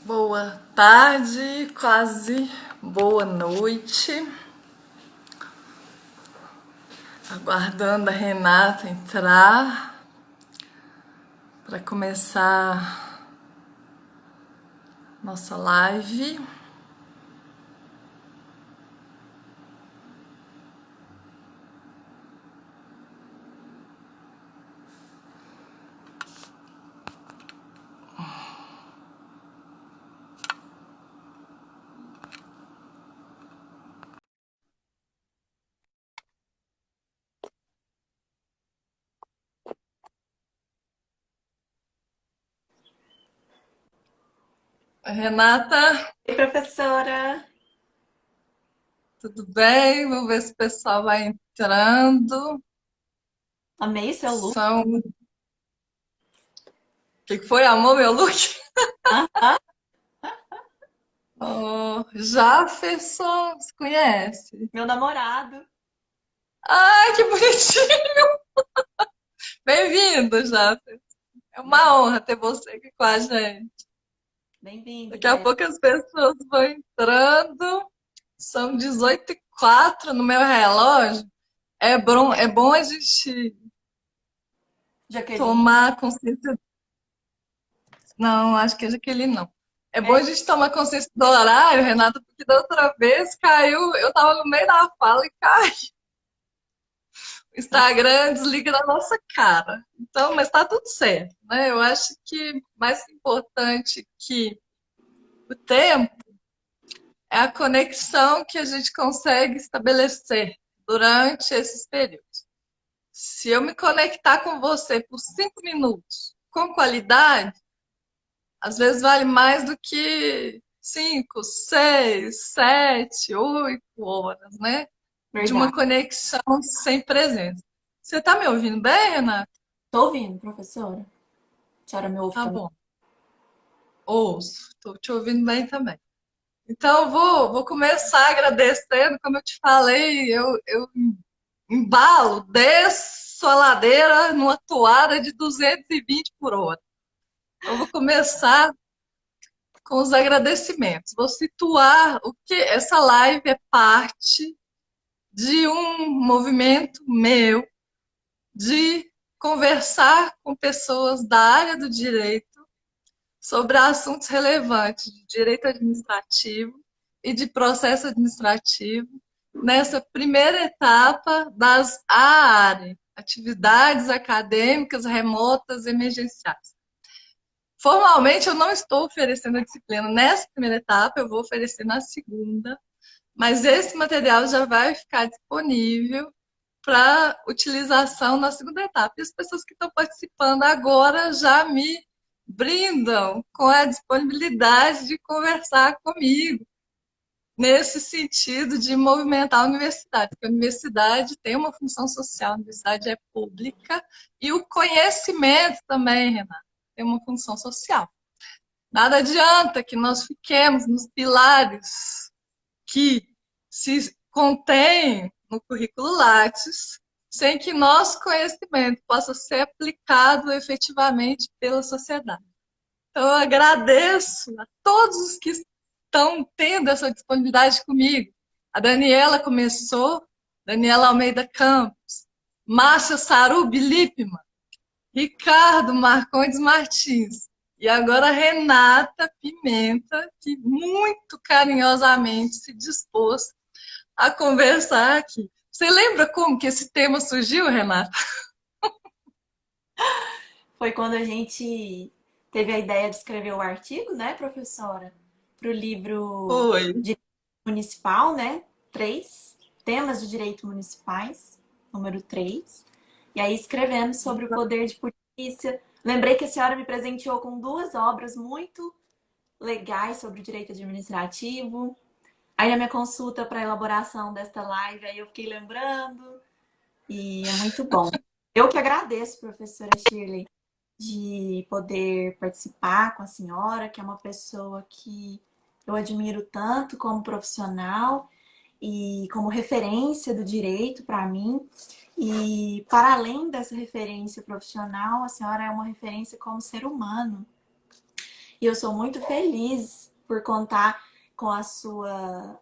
Boa tarde, quase boa noite. Aguardando a Renata entrar para começar nossa live. Renata, Oi, professora. tudo bem? Vamos ver se o pessoal vai entrando. Amei seu look. São. O que foi, amor, meu look? Aham, Oh, Jafferson, se conhece? meu namorado. Ai, que bonitinho! Bem-vindo, Jafferson. É uma Obrigada. honra ter você aqui com a gente. Bem-vindo, Daqui a Jé. pouco as pessoas vão entrando. São 18h04 no meu relógio. É bom a gente Jaqueline. tomar consciência. Não, acho que é Jaqueline, não. É bom É, a gente tomar consciência do horário, Renata, porque da outra vez caiu. Eu tava no meio da fala e caiu. O Instagram desliga na nossa cara. Então, mas tá tudo certo, né? Eu acho que mais importante que o tempo é a conexão que a gente consegue estabelecer durante esses períodos. Se eu me conectar com você por 5 minutos, com qualidade, às vezes vale mais do que 5, 6, 7, 8 horas, né? De uma verdade. conexão sem presença. Você tá me ouvindo bem, Renata? Tô ouvindo, professora. A senhora me ouve Tá também. bom. Ouço. Tô te ouvindo bem também. Então, eu vou começar agradecendo, como eu te falei, eu embalo, desço a ladeira numa toada de 220 por hora. Eu vou começar com os agradecimentos. Vou situar o que essa live é parte de um movimento meu de conversar com pessoas da área do direito sobre assuntos relevantes de direito administrativo e de processo administrativo nessa primeira etapa das AARE, atividades acadêmicas remotas emergenciais. Formalmente, eu não estou oferecendo a disciplina nessa primeira etapa, eu vou oferecer na segunda, mas esse material já vai ficar disponível para utilização na segunda etapa. E as pessoas que estão participando agora já me brindam com a disponibilidade de conversar comigo nesse sentido de movimentar a universidade, porque a universidade tem uma função social, a universidade é pública e o conhecimento também, Renata, tem uma função social. Nada adianta que nós fiquemos nos pilares que se contém no currículo Lattes, sem que nosso conhecimento possa ser aplicado efetivamente pela sociedade. Então, eu agradeço a todos os que estão tendo essa disponibilidade comigo. A Daniela começou, Daniela Almeida Campos, Márcia Sarubi Lippmann, Ricardo Marcondes Martins. E agora a Renata Pimenta, que muito carinhosamente se dispôs a conversar aqui. Você lembra como que esse tema surgiu, Renata? Foi quando a gente teve a ideia de escrever o artigo, né, professora? Para o livro Foi. Direito Municipal, né? 3 Temas de Direito Municipais, número 3. E aí escrevemos sobre o poder de polícia. Lembrei que a senhora me presenteou com 2 obras muito legais sobre o direito administrativo. Aí na minha consulta para elaboração desta live, aí eu fiquei lembrando e é muito bom. Eu que agradeço, professora Shirley, de poder participar com a senhora, que é uma pessoa que eu admiro tanto como profissional e como referência do direito para mim. E para além dessa referência profissional, a senhora é uma referência como ser humano. E eu sou muito feliz por contar com a sua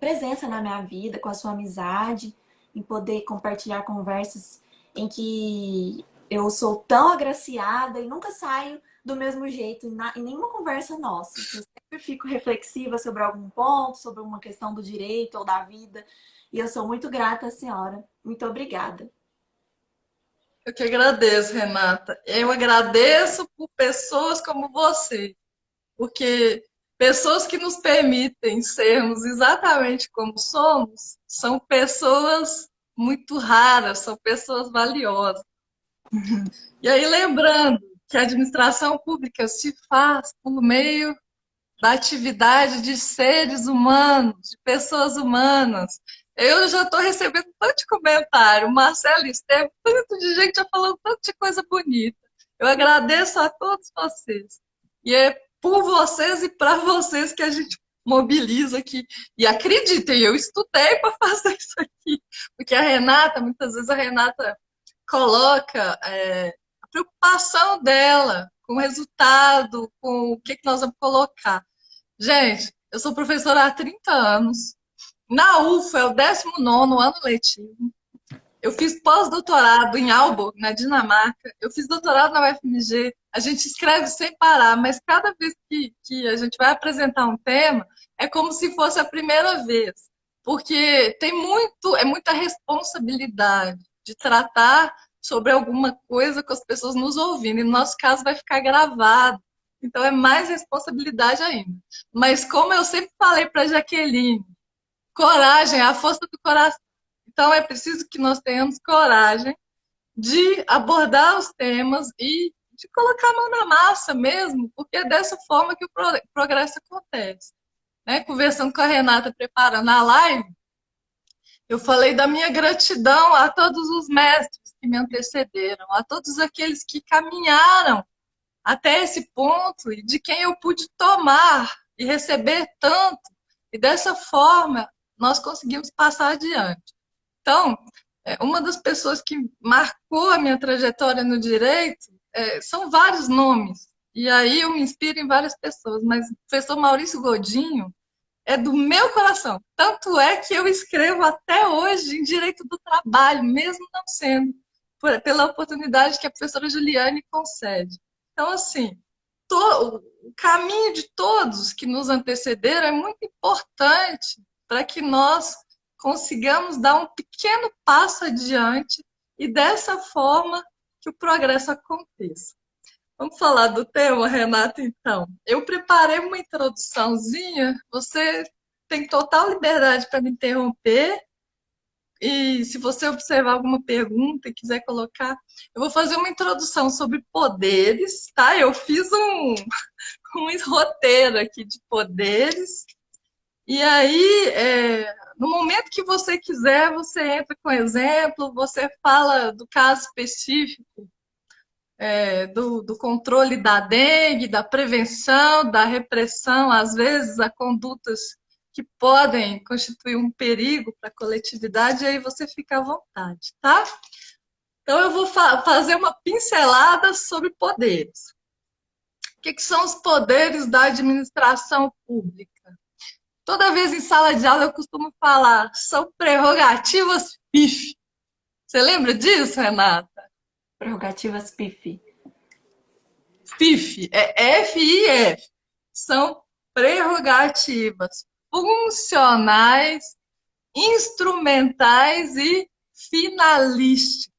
presença na minha vida, com a sua amizade, em poder compartilhar conversas em que eu sou tão agraciada e nunca saio do mesmo jeito em nenhuma conversa nossa. Eu sempre fico reflexiva sobre algum ponto, sobre uma questão do direito ou da vida. E eu sou muito grata à senhora. Muito obrigada. Eu que agradeço, Renata. Eu agradeço por pessoas como você, porque pessoas que nos permitem sermos exatamente como somos são pessoas muito raras, são pessoas valiosas. E aí, lembrando que a administração pública se faz por meio da atividade de seres humanos, de pessoas humanas. Eu já estou recebendo tanto de comentário, Marcelo Estevam, tanto de gente já falando tanto de coisa bonita. Eu agradeço a todos vocês. E é por vocês e para vocês que a gente mobiliza aqui. E acreditem, eu estudei para fazer isso aqui. Porque a Renata, muitas vezes a Renata coloca a preocupação dela com o resultado, com o que, que nós vamos colocar. Gente, eu sou professora há 30 anos. Na UFA é o 19º ano letivo. Eu fiz pós-doutorado em Aalborg, na Dinamarca. Eu fiz doutorado na UFMG. A gente escreve sem parar, mas cada vez que a gente vai apresentar um tema, é como se fosse a primeira vez. Porque é muita responsabilidade de tratar sobre alguma coisa com as pessoas nos ouvindo. E no nosso caso vai ficar gravado. Então é mais responsabilidade ainda. Mas como eu sempre falei para a Jaqueline, coragem é a força do coração. Então, é preciso que nós tenhamos coragem de abordar os temas e de colocar a mão na massa mesmo, porque é dessa forma que o progresso acontece. Né? Conversando com a Renata, preparando a live, eu falei da minha gratidão a todos os mestres que me antecederam, a todos aqueles que caminharam até esse ponto e de quem eu pude tomar e receber tanto, e dessa forma nós conseguimos passar adiante. Então, uma das pessoas que marcou a minha trajetória no direito são vários nomes. E aí eu me inspiro em várias pessoas, mas o professor Maurício Godinho é do meu coração. Tanto é que eu escrevo até hoje em direito do trabalho, mesmo não sendo, pela oportunidade que a professora Juliane concede. Então, assim, o caminho de todos que nos antecederam é muito importante para que nós consigamos dar um pequeno passo adiante e dessa forma que o progresso aconteça. Vamos falar do tema, Renata, então. Eu preparei uma introduçãozinha, você tem total liberdade para me interromper e se você observar alguma pergunta e quiser colocar, eu vou fazer uma introdução sobre poderes, tá? Eu fiz um roteiro aqui de poderes. E aí, no momento que você quiser, você entra com exemplo, você fala do caso específico, do controle da dengue, da prevenção, da repressão, às vezes, a condutas que podem constituir um perigo para a coletividade, e aí você fica à vontade, tá? Então, eu vou fazer uma pincelada sobre poderes. O que são os poderes da administração pública? Toda vez em sala de aula eu costumo falar, são prerrogativas PIF. Você lembra disso, Renata? Prerrogativas PIF. PIF, é FIF. São prerrogativas funcionais, instrumentais e finalísticas.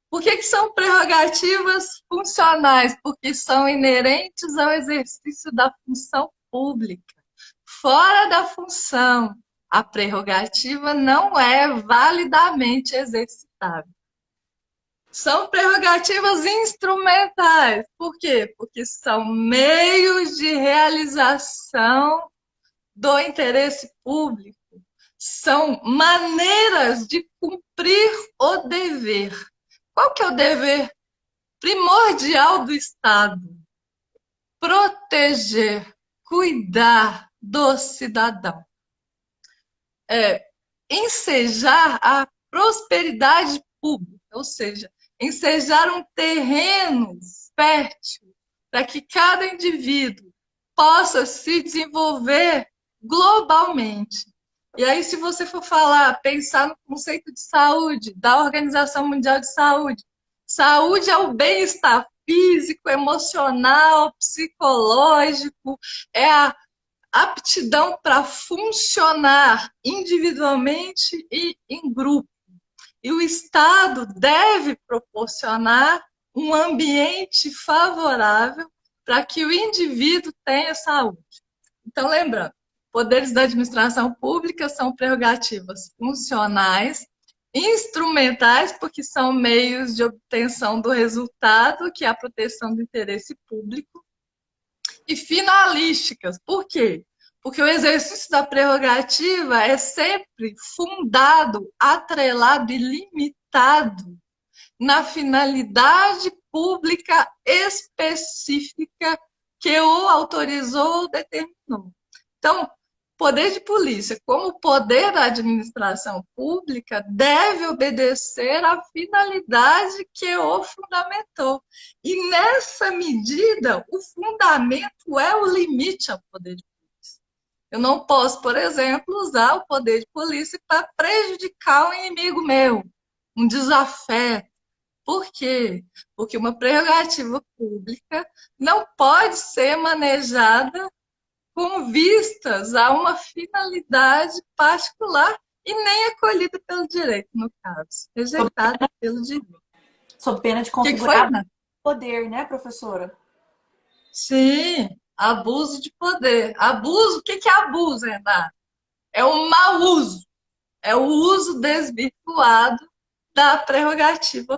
Por que são prerrogativas funcionais? Porque são inerentes ao exercício da função pública. Fora da função, a prerrogativa não é validamente exercitável. São prerrogativas instrumentais. Por quê? Porque são meios de realização do interesse público. São maneiras de cumprir o dever. Qual que é o dever primordial do Estado? Proteger, cuidar do cidadão. Ensejar a prosperidade pública, ou seja, ensejar um terreno fértil para que cada indivíduo possa se desenvolver globalmente. E aí, se você for falar, pensar no conceito de saúde, da Organização Mundial de Saúde, saúde é o bem-estar físico, emocional, psicológico, é a aptidão para funcionar individualmente e em grupo. E o Estado deve proporcionar um ambiente favorável para que o indivíduo tenha saúde. Então, lembrando, poderes da administração pública são prerrogativas funcionais, instrumentais, porque são meios de obtenção do resultado, que é a proteção do interesse público, e finalísticas. Por quê? Porque o exercício da prerrogativa é sempre fundado, atrelado e limitado na finalidade pública específica que o autorizou ou determinou. Então, poder de polícia, como poder da administração pública, deve obedecer à finalidade que o fundamentou. E, nessa medida, o fundamento é o limite ao poder de polícia. Eu não posso, por exemplo, usar o poder de polícia para prejudicar um inimigo meu, um desafeto. Por quê? Porque uma prerrogativa pública não pode ser manejada com vistas a uma finalidade particular e nem acolhida pelo direito, no caso, rejeitada pelo direito. Sob pena de O que foi, configurar Ana? poder, né, professora? Sim, abuso de poder. Abuso, o que é abuso, Renato? É o mau uso, é o uso desvirtuado da prerrogativa.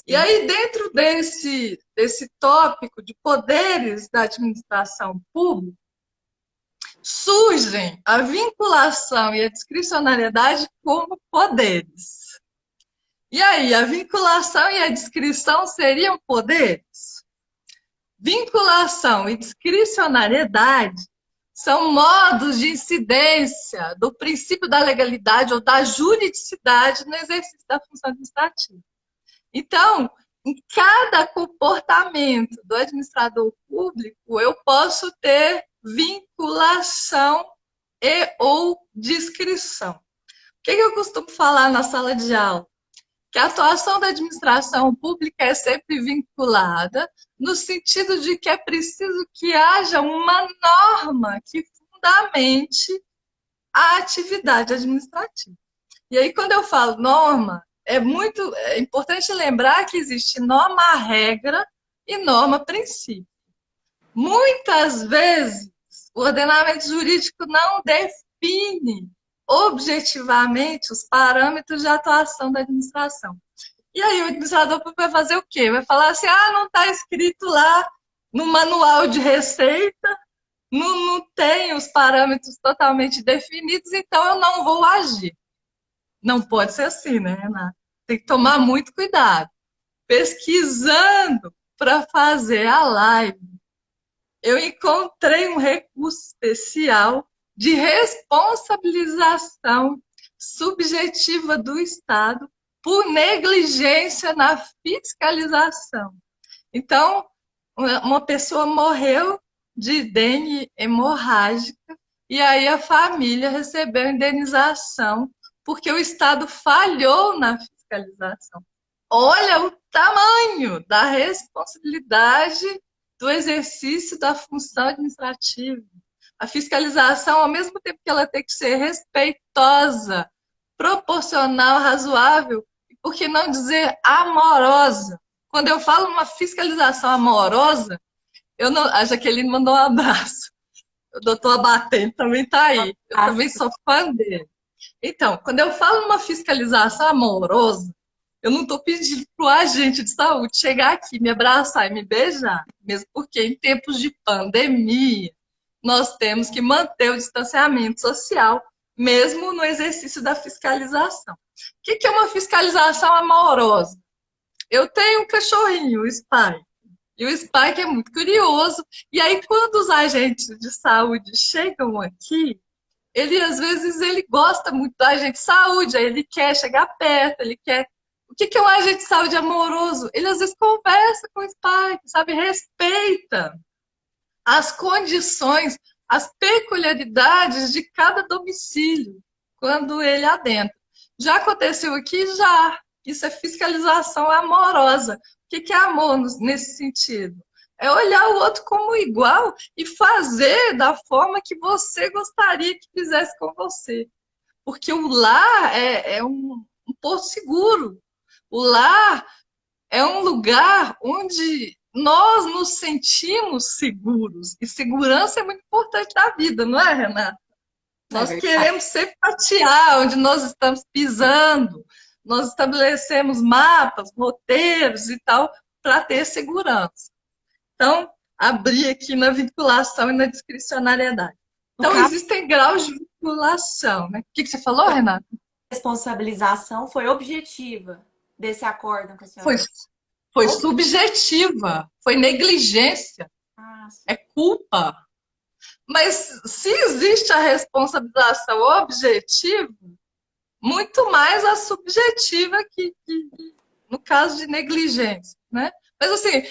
E aí, dentro desse tópico de poderes da administração pública, surgem a vinculação e a discricionariedade como poderes. E aí, a vinculação e a discrição seriam poderes? Vinculação e discricionariedade são modos de incidência do princípio da legalidade ou da juridicidade no exercício da função administrativa. Então, em cada comportamento do administrador público, eu posso ter vinculação e ou discrição. O que eu costumo falar na sala de aula? Que a atuação da administração pública é sempre vinculada, no sentido de que é preciso que haja uma norma que fundamente a atividade administrativa. E aí, quando eu falo norma, é importante lembrar que existe norma-regra e norma-princípio. Muitas vezes, o ordenamento jurídico não define objetivamente os parâmetros de atuação da administração. E aí o administrador vai fazer o quê? Vai falar assim, não está escrito lá no manual de receita, não tem os parâmetros totalmente definidos, então eu não vou agir. Não pode ser assim, né, Renata? Tem que tomar muito cuidado. Pesquisando para fazer a live, eu encontrei um recurso especial de responsabilização subjetiva do Estado por negligência na fiscalização. Então, uma pessoa morreu de dengue hemorrágica e aí a família recebeu indenização porque o Estado falhou na fiscalização. Olha o tamanho da responsabilidade do exercício da função administrativa. A fiscalização, ao mesmo tempo que ela tem que ser respeitosa, proporcional, razoável, e por que não dizer amorosa? Quando eu falo uma fiscalização amorosa, a Jaqueline mandou um abraço. O doutor Abatente também está aí. Eu também sou fã dele. Então, quando eu falo uma fiscalização amorosa, eu não estou pedindo para o agente de saúde chegar aqui, me abraçar e me beijar, mesmo porque em tempos de pandemia, nós temos que manter o distanciamento social, mesmo no exercício da fiscalização. O que é uma fiscalização amorosa? Eu tenho um cachorrinho, o Spike, e o Spike é muito curioso, e aí quando os agentes de saúde chegam aqui, às vezes ele gosta muito da agente de saúde, aí ele quer chegar perto, ele quer... O que é um agente de saúde amoroso? Ele às vezes conversa com os pais, sabe? Respeita as condições, as peculiaridades de cada domicílio quando ele adentra. Já aconteceu aqui? Já. Isso é fiscalização amorosa. O que é amor nesse sentido? É olhar o outro como igual e fazer da forma que você gostaria que fizesse com você. Porque o lar é um porto seguro. O lar é um lugar onde nós nos sentimos seguros. E segurança é muito importante na vida, não é, Renata? É Nós verdade. queremos sempre fatiar onde nós estamos pisando. Nós estabelecemos mapas, roteiros e tal, para ter segurança. Então, abrir aqui na vinculação e na discricionariedade. No Então, caso, existem graus de vinculação, né? O que você falou, Renata? a responsabilização foi objetiva desse acordo que a Foi, senhora. foi subjetiva, foi negligência, Ah, sim. é culpa. Mas se existe a responsabilização objetiva, muito mais a subjetiva que no caso de negligência, né? Mas assim,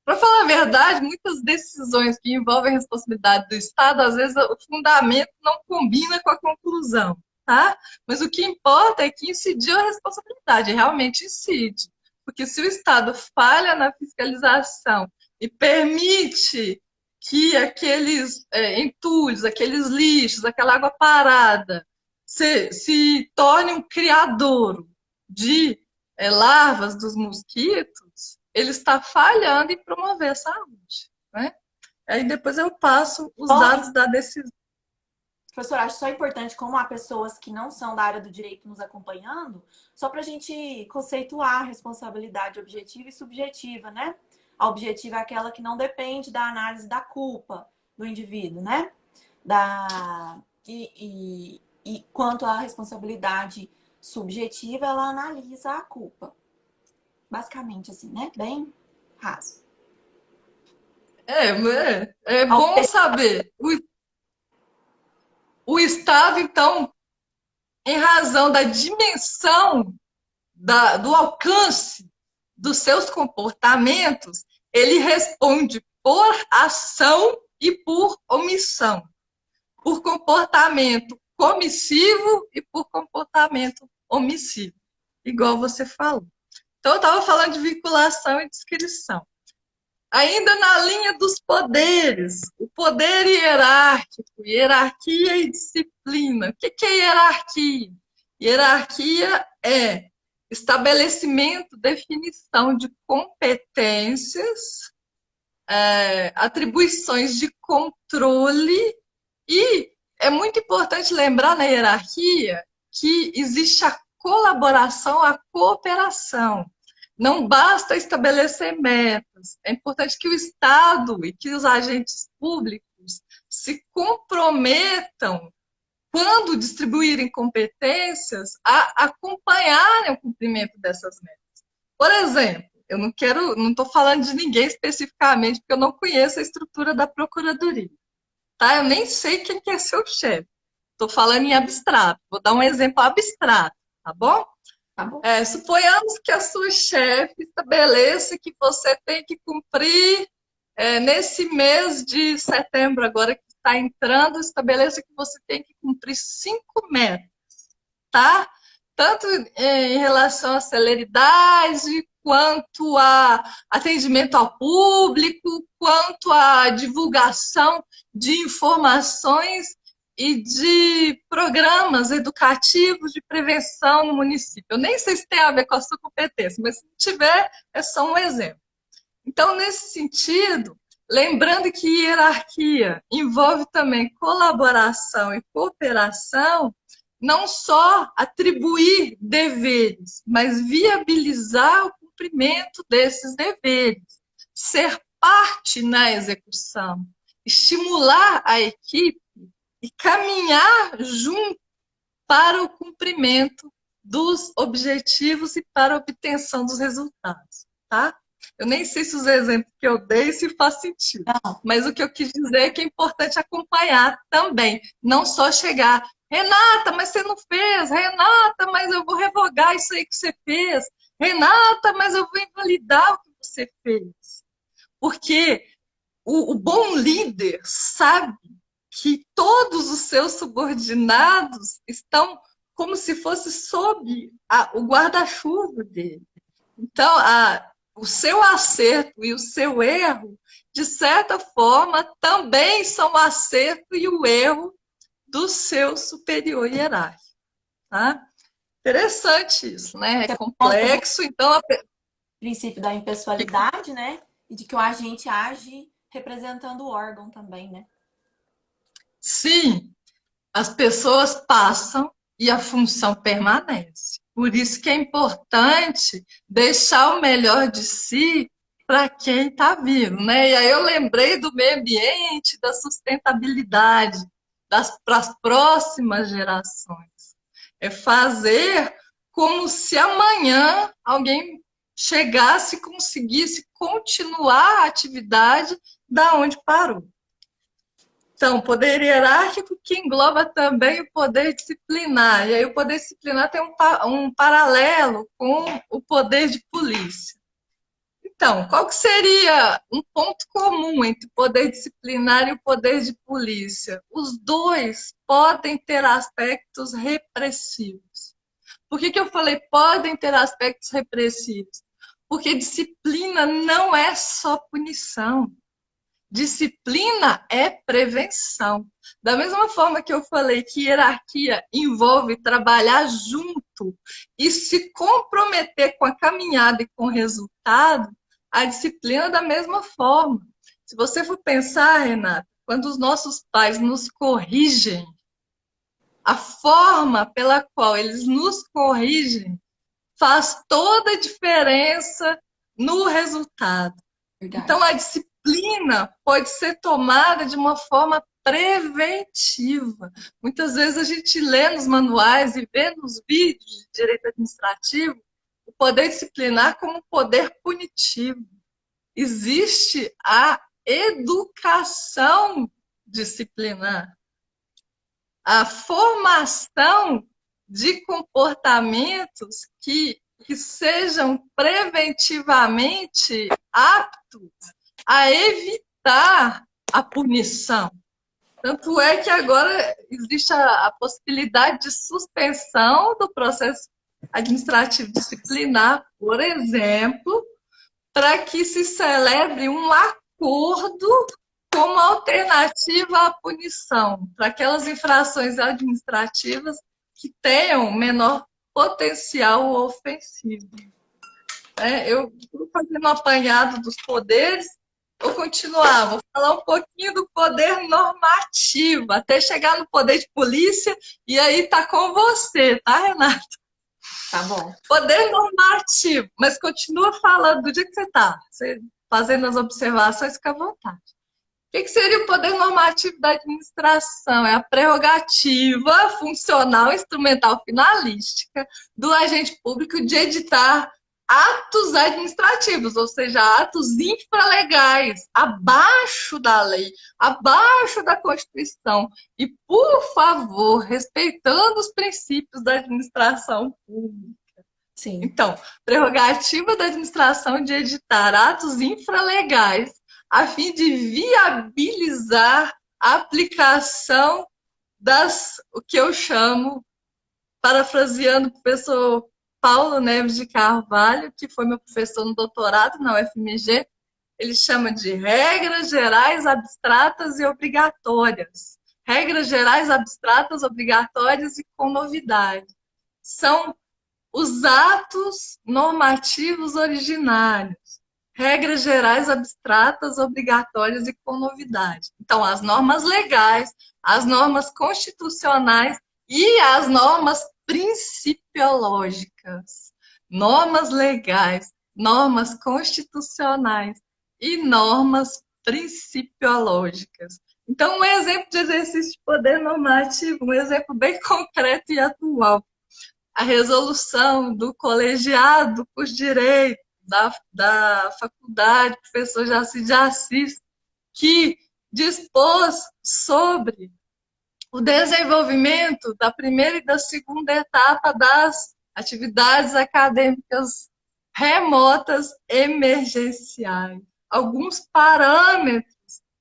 para falar a verdade, muitas decisões que envolvem a responsabilidade do Estado, às vezes o fundamento não combina com a conclusão, tá? Mas o que importa é que incidiu a responsabilidade, realmente incide. Porque se o Estado falha na fiscalização e permite que aqueles entulhos, aqueles lixos, aquela água parada se torne um criadouro de larvas dos mosquitos, ele está falhando em promover a saúde, né? Aí depois eu passo os Bom, dados da decisão. professor, acho só importante, como há pessoas que não são da área do direito nos acompanhando, só para a gente conceituar a responsabilidade objetiva e subjetiva, né? A objetiva é aquela que não depende da análise da culpa do indivíduo, né? E quanto à responsabilidade subjetiva, ela analisa a culpa. Basicamente, assim, né? Bem raso. É bom saber. O Estado, então, em razão da dimensão do alcance dos seus comportamentos, ele responde por ação e por omissão, por comportamento comissivo e por comportamento omissivo, igual você falou. Então, eu estava falando de vinculação e descrição. Ainda na linha dos poderes, o poder hierárquico, hierarquia e disciplina. O que é hierarquia? Hierarquia é estabelecimento, definição de competências, atribuições de controle e é muito importante lembrar na hierarquia que existe a colaboração, a cooperação. Não basta estabelecer metas. É importante que o Estado e que os agentes públicos se comprometam, quando distribuírem competências, a acompanharem o cumprimento dessas metas. Por exemplo, eu não estou falando de ninguém especificamente, porque eu não conheço a estrutura da Procuradoria. Tá? Eu nem sei quem que é seu chefe. Estou falando em abstrato. Vou dar um exemplo abstrato, tá bom? Tá bom? Suponhamos que a sua chefe estabeleça que você tem que cumprir, nesse mês de setembro, agora que está entrando, estabeleça que você tem que cumprir 5 metas, tá? Tanto em relação à celeridade, quanto a atendimento ao público, quanto à divulgação de informações e de programas educativos de prevenção no município. Eu nem sei se tem a ver com a sua competência, mas se tiver, é só um exemplo. Então, nesse sentido, lembrando que hierarquia envolve também colaboração e cooperação, não só atribuir deveres, mas viabilizar o cumprimento desses deveres, ser parte na execução, estimular a equipe e caminhar junto para o cumprimento dos objetivos e para a obtenção dos resultados, tá? Eu nem sei se os exemplos que eu dei se faz sentido, Não, mas o que eu quis dizer é que é importante acompanhar também, não só chegar, Renata, mas você não fez, Renata, mas eu vou revogar isso aí que você fez. Renata, mas eu vou invalidar o que você fez. Porque o bom líder sabe que todos os seus subordinados estão como se fosse sob o guarda-chuva dele. Então, o seu acerto e o seu erro, de certa forma, também são o acerto e o erro do seu superior hierárquico. Tá? Interessante isso, né? É Você conta do complexo, então princípio da impessoalidade, né? E de que o agente age representando o órgão também, né? sim, as pessoas passam e a função permanece. Por isso que é importante deixar o melhor de si para quem está vivo, né? E aí eu lembrei do meio ambiente, da sustentabilidade para as próximas gerações. É fazer como se amanhã alguém chegasse e conseguisse continuar a atividade da onde parou. Então, poder hierárquico que engloba também o poder disciplinar. E aí o poder disciplinar tem um paralelo com o poder de polícia. Então, qual que seria um ponto comum entre o poder disciplinar e o poder de polícia? Os dois podem ter aspectos repressivos. Por que eu falei podem ter aspectos repressivos? Porque disciplina não é só punição. Disciplina é prevenção. Da mesma forma que eu falei que hierarquia envolve trabalhar junto e se comprometer com a caminhada e com o resultado, a disciplina da mesma forma. Se você for pensar, Renata, quando os nossos pais nos corrigem, a forma pela qual eles nos corrigem faz toda a diferença no resultado. Então, Verdade. a disciplina pode ser tomada de uma forma preventiva. Muitas vezes a gente lê nos manuais e vê nos vídeos de direito administrativo o poder disciplinar como poder punitivo. Existe a educação disciplinar, a formação de comportamentos que sejam preventivamente aptos a evitar a punição. Tanto é que agora existe a possibilidade de suspensão do processo administrativo disciplinar, por exemplo, para que se celebre um acordo como alternativa à punição, para aquelas infrações administrativas que tenham menor potencial ofensivo. Eu estou fazendo um apanhado dos poderes, vou continuar, vou falar um pouquinho do poder normativo, até chegar no poder de polícia, e aí está com você, tá, Renata? Tá bom. Poder normativo, mas continua falando do dia que você está, fazendo as observações, fica à vontade. O que seria o poder normativo da administração? É a prerrogativa funcional, instrumental, finalística do agente público de editar atos administrativos, ou seja, atos infralegais, abaixo da lei, abaixo da Constituição. E, por favor, respeitando os princípios da administração pública. Sim. Então, prerrogativa da administração de editar atos infralegais a fim de viabilizar a aplicação o que eu chamo, parafraseando o professor Paulo Neves de Carvalho, que foi meu professor no doutorado na UFMG, ele chama de regras gerais abstratas e obrigatórias. Regras gerais abstratas, obrigatórias e com novidade. São os atos normativos originários, regras gerais abstratas, obrigatórias e com novidade. Então, as normas legais, as normas constitucionais e as normas principiológicas. Normas legais, normas constitucionais e normas principiológicas. Então, um exemplo de exercício de poder normativo, um exemplo bem concreto e atual, a resolução do colegiado por direito da faculdade, professor Jaci de Assis, que dispôs sobre o desenvolvimento da primeira e da segunda etapa das atividades acadêmicas remotas emergenciais, alguns parâmetros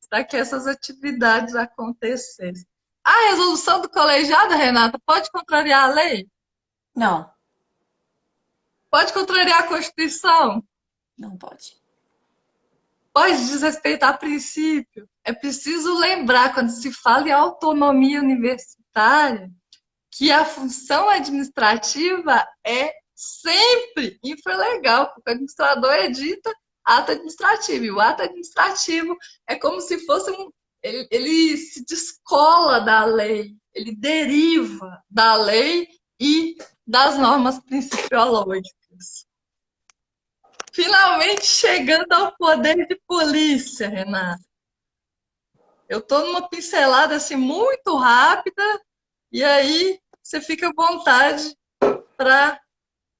para que essas atividades acontecessem. A resolução do colegiado, Renata, pode contrariar a lei? Não, Pode contrariar a Constituição? não pode. Pode desrespeitar princípio? É preciso lembrar, quando se fala em autonomia universitária, que a função administrativa é sempre infralegal, porque o administrador edita ato administrativo, e o ato administrativo é como se fosse ele se descola da lei, ele deriva da lei e das normas principiológicas. Finalmente chegando ao poder de polícia, Renata. Eu estou numa pincelada assim muito rápida, e aí você fica à vontade para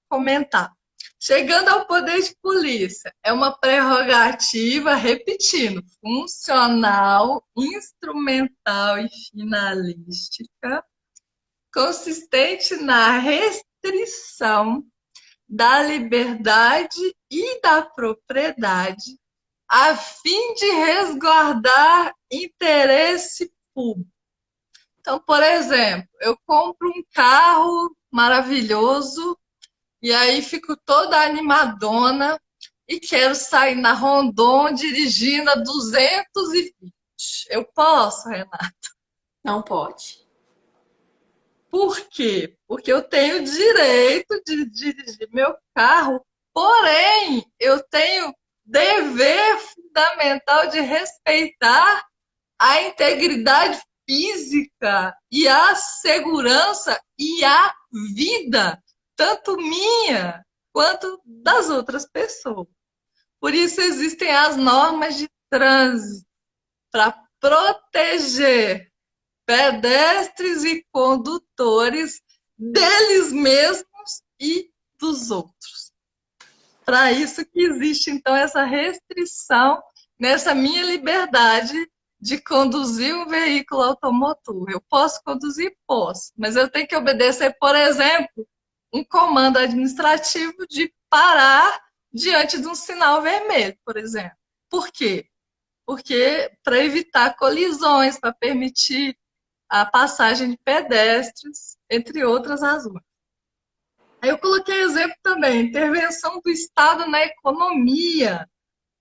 comentar. Chegando ao poder de polícia, é uma prerrogativa, repetindo, funcional, instrumental e finalística, consistente na restrição da liberdade e da propriedade, a fim de resguardar interesse público. Então, por exemplo, eu compro um carro maravilhoso e aí fico toda animadona e quero sair na Rondon dirigindo a 220. Eu posso, Renata? Não pode. Por quê? Porque eu tenho direito de dirigir meu carro, porém, eu tenho dever fundamental de respeitar a integridade física e a segurança e a vida, tanto minha quanto das outras pessoas. Por isso existem as normas de trânsito para proteger pedestres e condutores deles mesmos e dos outros. Para isso que existe, então, essa restrição nessa minha liberdade de conduzir um veículo automotor. Eu posso conduzir? Posso, mas eu tenho que obedecer, por exemplo, um comando administrativo de parar diante de um sinal vermelho, por exemplo. Por quê? Porque para evitar colisões, para permitir a passagem de pedestres, entre outras razões. Aí eu coloquei exemplo também, intervenção do Estado na economia,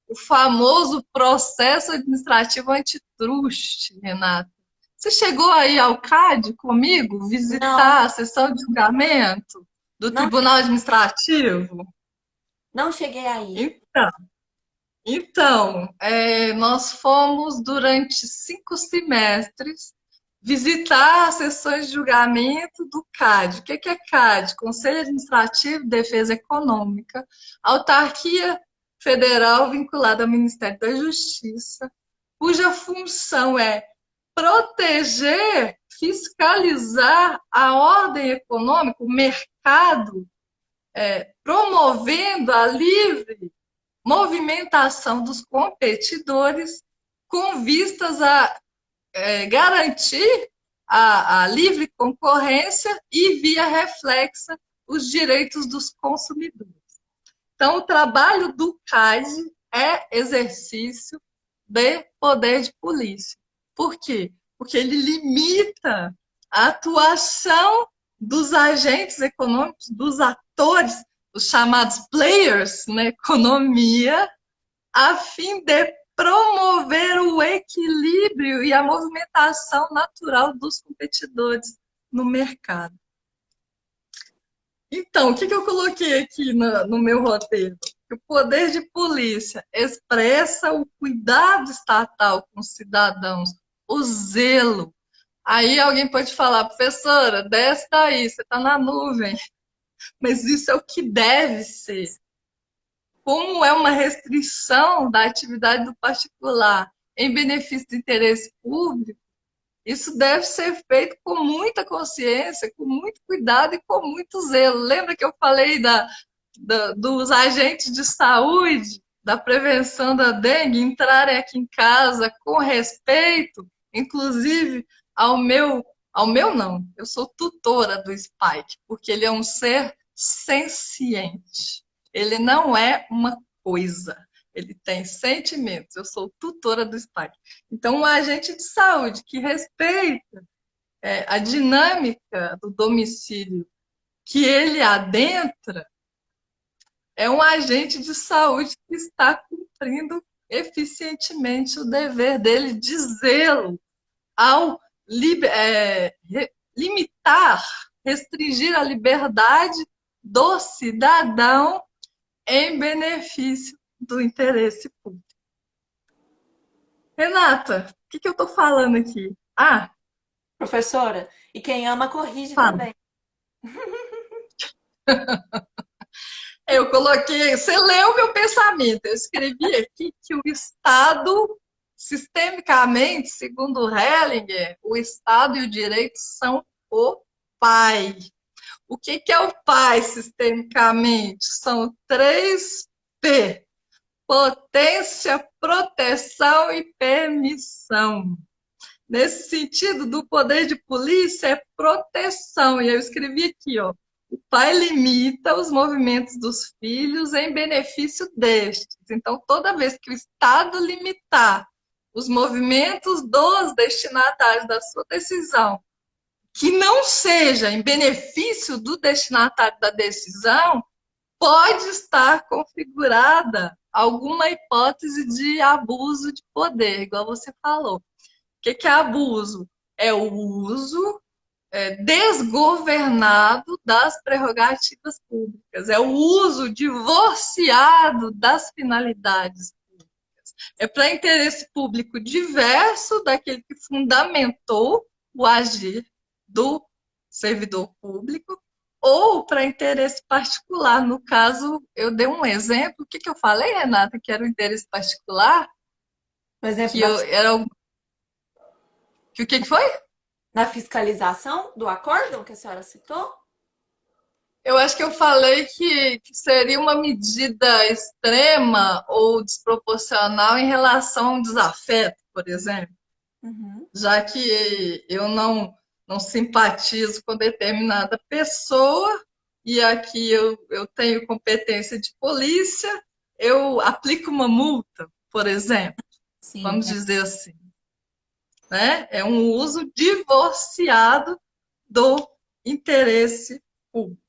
o famoso processo administrativo antitruste, Renata. Você chegou aí ao CAD comigo, Não, visitar a sessão de julgamento do não, Tribunal Administrativo? não cheguei aí. Então, nós fomos durante 5 semestres visitar as sessões de julgamento do CAD. O que é CAD? Conselho Administrativo de Defesa Econômica, autarquia federal vinculada ao Ministério da Justiça, cuja função é proteger, fiscalizar a ordem econômica, o mercado, promovendo a livre movimentação dos competidores com vistas a garantir a livre concorrência e, via reflexa, os direitos dos consumidores. Então, o trabalho do CAD é exercício de poder de polícia. Por quê? Porque ele limita a atuação dos agentes econômicos, dos atores, os chamados players na economia, a fim de promover o equilíbrio e a movimentação natural dos competidores no mercado. Então, o que eu coloquei aqui no meu roteiro? Que o poder de polícia expressa o cuidado estatal com os cidadãos, o zelo. Aí alguém pode falar, professora, desce daí, você está na nuvem. Mas isso é o que deve ser. Como é uma restrição da atividade do particular em benefício do interesse público, isso deve ser feito com muita consciência, com muito cuidado e com muito zelo. Lembra que eu falei dos agentes de saúde, da prevenção da dengue, entrarem aqui em casa com respeito, inclusive ao meu não, eu sou tutora do Spike, porque ele é um ser senciente. Ele não é uma coisa. Ele tem sentimentos. Eu sou tutora do SPAC. Então, um agente de saúde que respeita a dinâmica do domicílio que ele adentra é um agente de saúde que está cumprindo eficientemente o dever dele de zelo ao limitar, restringir a liberdade do cidadão em benefício do interesse público. Renata, o que eu estou falando aqui? Ah, Professora, e quem ama corrige fala. também. Eu coloquei, você leu meu pensamento. Eu escrevi aqui que o Estado, sistemicamente, segundo Hellinger, o Estado e o direito são o pai. O que é o pai, sistemicamente? São 3P: potência, proteção e permissão. Nesse sentido, do poder de polícia é proteção. E eu escrevi aqui, ó. O pai limita os movimentos dos filhos em benefício destes. Então, toda vez que o Estado limitar os movimentos dos destinatários da sua decisão, que não seja em benefício do destinatário da decisão, pode estar configurada alguma hipótese de abuso de poder, igual você falou. O que é abuso? É o uso desgovernado das prerrogativas públicas, é o uso divorciado das finalidades públicas. É para interesse público diverso daquele que fundamentou o agir do servidor público, ou para interesse particular. No caso, eu dei um exemplo. O que eu falei, Renata, que era o interesse particular? Por exemplo, Que eu, era o que foi? na fiscalização do acórdão que a senhora citou? Eu acho que eu falei que seria uma medida extrema ou desproporcional em relação a um desafeto, por exemplo, Uhum. já que eu não simpatizo com determinada pessoa e aqui eu tenho competência de polícia, eu aplico uma multa, por exemplo, Sim. vamos dizer assim, né? É um uso divorciado do interesse público.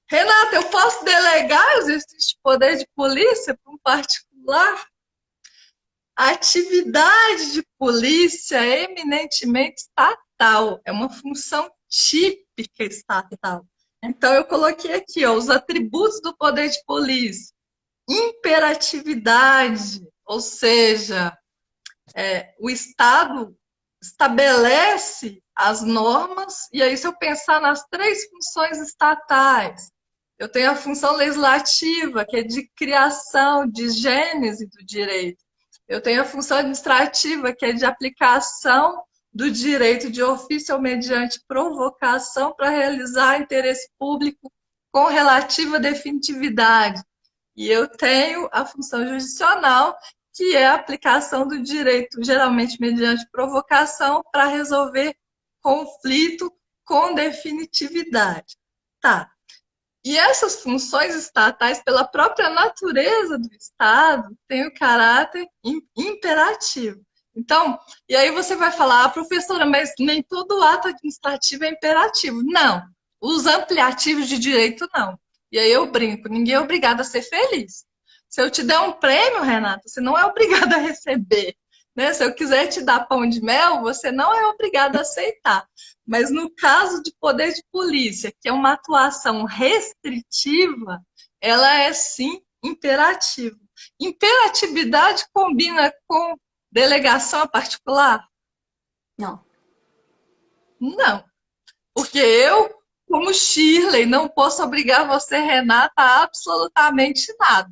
Renata, eu posso delegar o exercício de poder de polícia para um particular? A atividade de polícia é eminentemente estatal, é uma função típica estatal. Então, eu coloquei aqui, ó, os atributos do poder de polícia. Imperatividade, ou seja, o Estado estabelece as normas, e aí, se eu pensar nas 3 funções estatais, eu tenho a função legislativa, que é de criação, de gênese do direito. Eu tenho a função administrativa, que é de aplicação do direito de ofício ou mediante provocação para realizar interesse público com relativa definitividade. E eu tenho a função jurisdicional, que é a aplicação do direito, geralmente mediante provocação, para resolver conflito com definitividade. Tá. E essas funções estatais, pela própria natureza do Estado, têm o caráter imperativo. Então, e aí você vai falar, professora, mas nem todo ato administrativo é imperativo. Não, os ampliativos de direito não. E aí eu brinco, ninguém é obrigado a ser feliz. Se eu te der um prêmio, Renata, você não é obrigado a receber. Né? Se eu quiser te dar pão de mel, você não é obrigado a aceitar. Mas no caso de poder de polícia, que é uma atuação restritiva, ela é sim imperativa. Imperatividade combina com delegação a particular? Não. Não. Porque eu, como Shirley, não posso obrigar você, Renata, a absolutamente nada.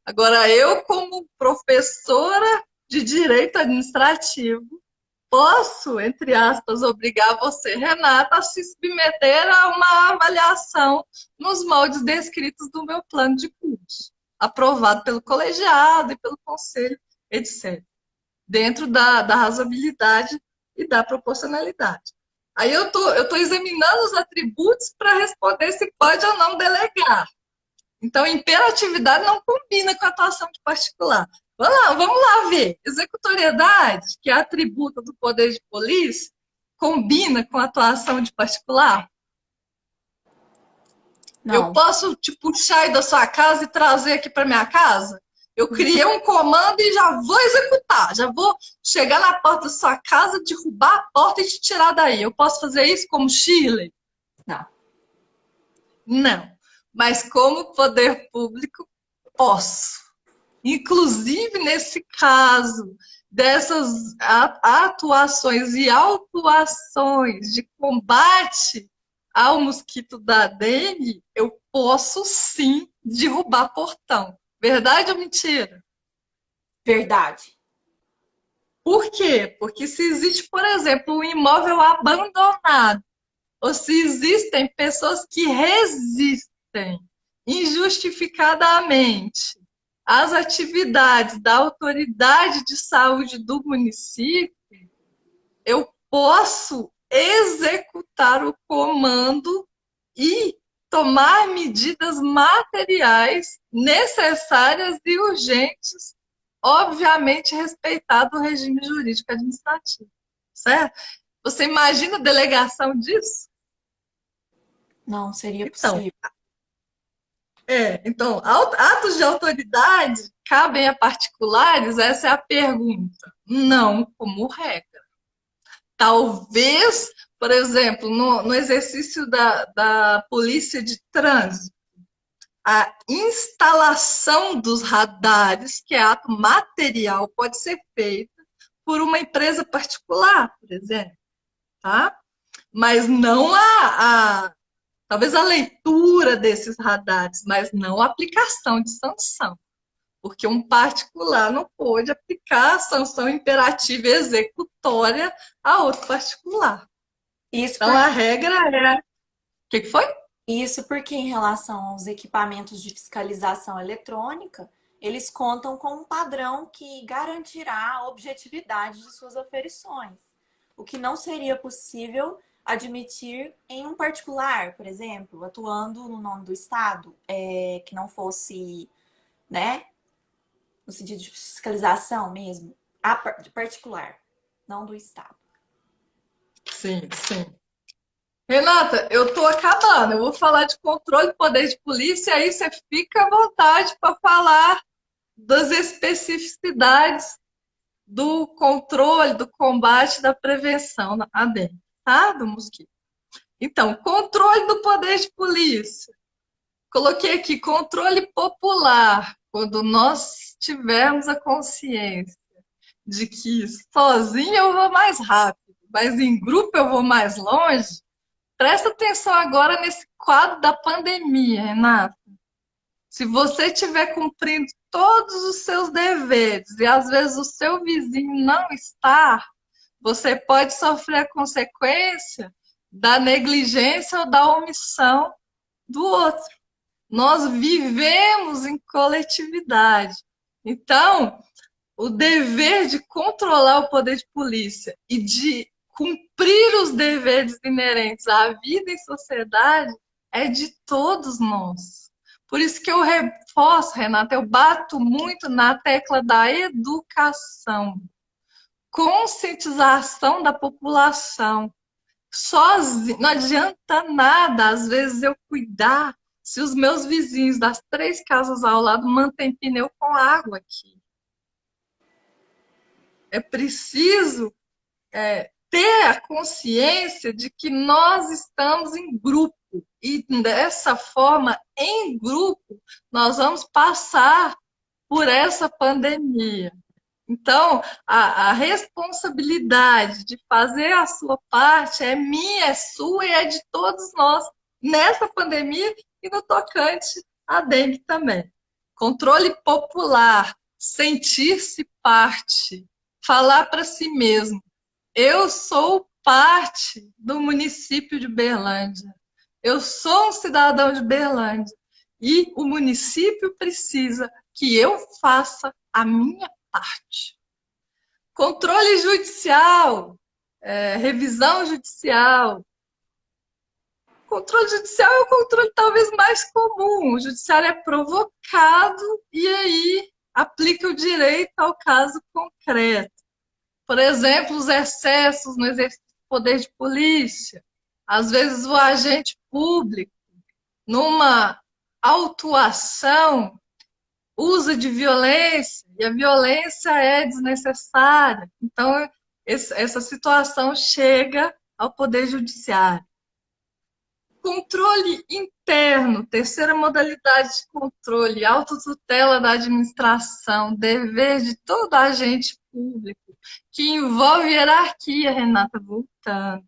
Agora, eu, como professora de direito administrativo, posso, entre aspas, obrigar você, Renata, a se submeter a uma avaliação nos moldes descritos do meu plano de curso, aprovado pelo colegiado e pelo conselho, etc., dentro da razoabilidade e da proporcionalidade. Aí eu tô examinando os atributos para responder se pode ou não delegar. Então, imperatividade não combina com a atuação de particular. Vamos lá ver. Executoriedade, que é atributo do poder de polícia, combina com a atuação de particular? Eu Não. posso te puxar aí da sua casa e trazer aqui para minha casa? Eu criei um comando e já vou executar. Já vou chegar na porta da sua casa, derrubar a porta e te tirar daí. Eu posso fazer isso como Chile? Não. Não. Mas como poder público, posso. Inclusive, nesse caso, dessas atuações e autuações de combate ao mosquito da dengue, eu posso sim derrubar portão. Verdade ou mentira? Verdade. Por quê? Porque se existe, por exemplo, um imóvel abandonado, ou se existem pessoas que resistem injustificadamente às atividades da autoridade de saúde do município, eu posso executar o comando e tomar medidas materiais necessárias e urgentes, obviamente respeitado o regime jurídico administrativo, certo? Você imagina a delegação disso? Não seria Então, possível. então, atos de autoridade cabem a particulares? Essa é a pergunta. Não como regra. Talvez, por exemplo, no exercício da polícia de trânsito, a instalação dos radares, que é ato material, pode ser feita por uma empresa particular, por exemplo, tá? Mas não talvez a leitura desses radares, mas não a aplicação de sanção, porque um particular não pode aplicar a sanção imperativa e executória a outro particular. Isso Então a porque, regra é. O que foi? isso porque em relação aos equipamentos de fiscalização eletrônica, eles contam com um padrão que garantirá a objetividade de suas aferições, o que não seria possível admitir em um particular, por exemplo, atuando no nome do Estado, que não fosse, né, no sentido de fiscalização mesmo, de particular, não do Estado. Sim, sim. Renata, eu tô acabando. Eu vou falar de controle do poder de polícia, aí você fica à vontade para falar das especificidades do controle, do combate, da prevenção à dengue, tá? Do mosquito. Então, controle do poder de polícia. Coloquei aqui controle popular, quando nós tivermos a consciência de que sozinho eu vou mais rápido, mas em grupo eu vou mais longe. Presta atenção agora nesse quadro da pandemia, Renata. Se você estiver cumprindo todos os seus deveres e às vezes o seu vizinho não está, você pode sofrer a consequência da negligência ou da omissão do outro. Nós vivemos em coletividade. Então, o dever de controlar o poder de polícia e de cumprir os deveres inerentes à vida em sociedade é de todos nós. Por isso que eu reforço, Renata, eu bato muito na tecla da educação, conscientização da população. Sozinho, não adianta nada, às vezes, eu cuidar se os meus vizinhos das 3 casas ao lado mantêm pneu com água aqui. É preciso ter a consciência de que nós estamos em grupo e dessa forma, em grupo, nós vamos passar por essa pandemia. Então, a responsabilidade de fazer a sua parte é minha, é sua e é de todos nós nessa pandemia e no tocante à dengue também. Controle popular, sentir-se parte, falar para si mesmo: eu sou parte do município de Berlândia. Eu sou um cidadão de Berlândia. E o município precisa que eu faça a minha parte. Controle judicial, revisão judicial. O controle judicial é o controle talvez mais comum. O judiciário é provocado e aí aplica o direito ao caso concreto. Por exemplo, os excessos no exercício do poder de polícia. Às vezes o agente público, numa autuação, usa de violência e a violência é desnecessária. Então, essa situação chega ao Poder Judiciário. Controle interno, terceira modalidade de controle, autotutela da administração, dever de todo agente público, que envolve hierarquia, Renata, voltando.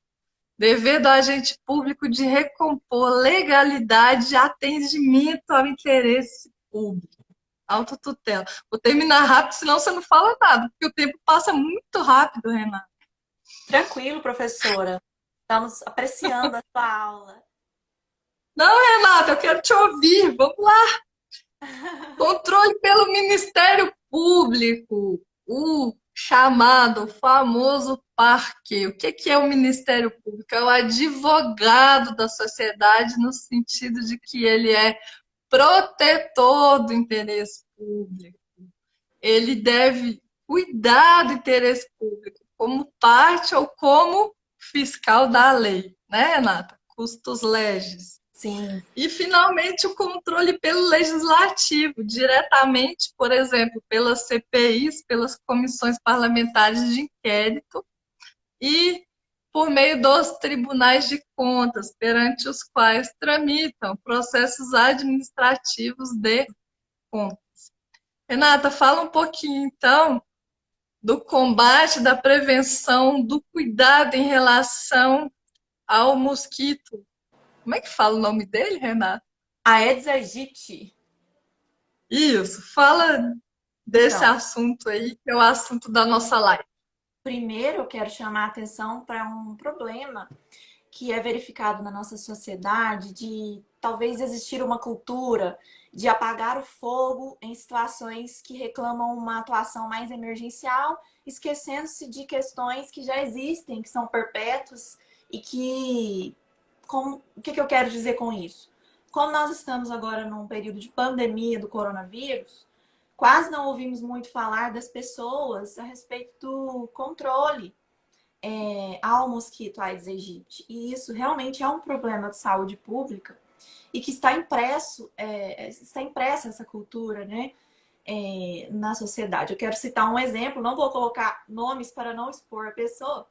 Dever do agente público de recompor legalidade e atendimento ao interesse público. Autotutela. Vou terminar rápido, senão você não fala nada, porque o tempo passa muito rápido, Renata. Tranquilo, professora. Estamos apreciando a sua aula. Não, Renata, eu quero te ouvir. Vamos lá. Controle pelo Ministério Público. O chamado famoso parquê. O que é o Ministério Público? É o advogado da sociedade, no sentido de que ele é protetor do interesse público. Ele deve cuidar do interesse público como parte ou como fiscal da lei, né, Renata? Custos legis. Sim. E, finalmente, o controle pelo legislativo, diretamente, por exemplo, pelas CPIs, pelas comissões parlamentares de inquérito, e por meio dos tribunais de contas, perante os quais tramitam processos administrativos de contas. Renata, fala um pouquinho, então, do combate, da prevenção, do cuidado em relação ao mosquito. Como é que fala o nome dele, Renata? Aedes aegypti. Isso, fala desse Então, assunto aí, que é o assunto da nossa live. primeiro eu quero chamar a atenção para um problema que é verificado na nossa sociedade de talvez existir uma cultura de apagar o fogo em situações que reclamam uma atuação mais emergencial, esquecendo-se de questões que já existem, que são perpétuas e que... o que eu quero dizer com isso? Como nós estamos agora num período de pandemia do coronavírus, quase não ouvimos muito falar das pessoas a respeito do controle ao mosquito Aedes aegypti. E isso realmente é um problema de saúde pública e que está está impressa essa cultura, né, na sociedade. Eu quero citar um exemplo, não vou colocar nomes para não expor a pessoa,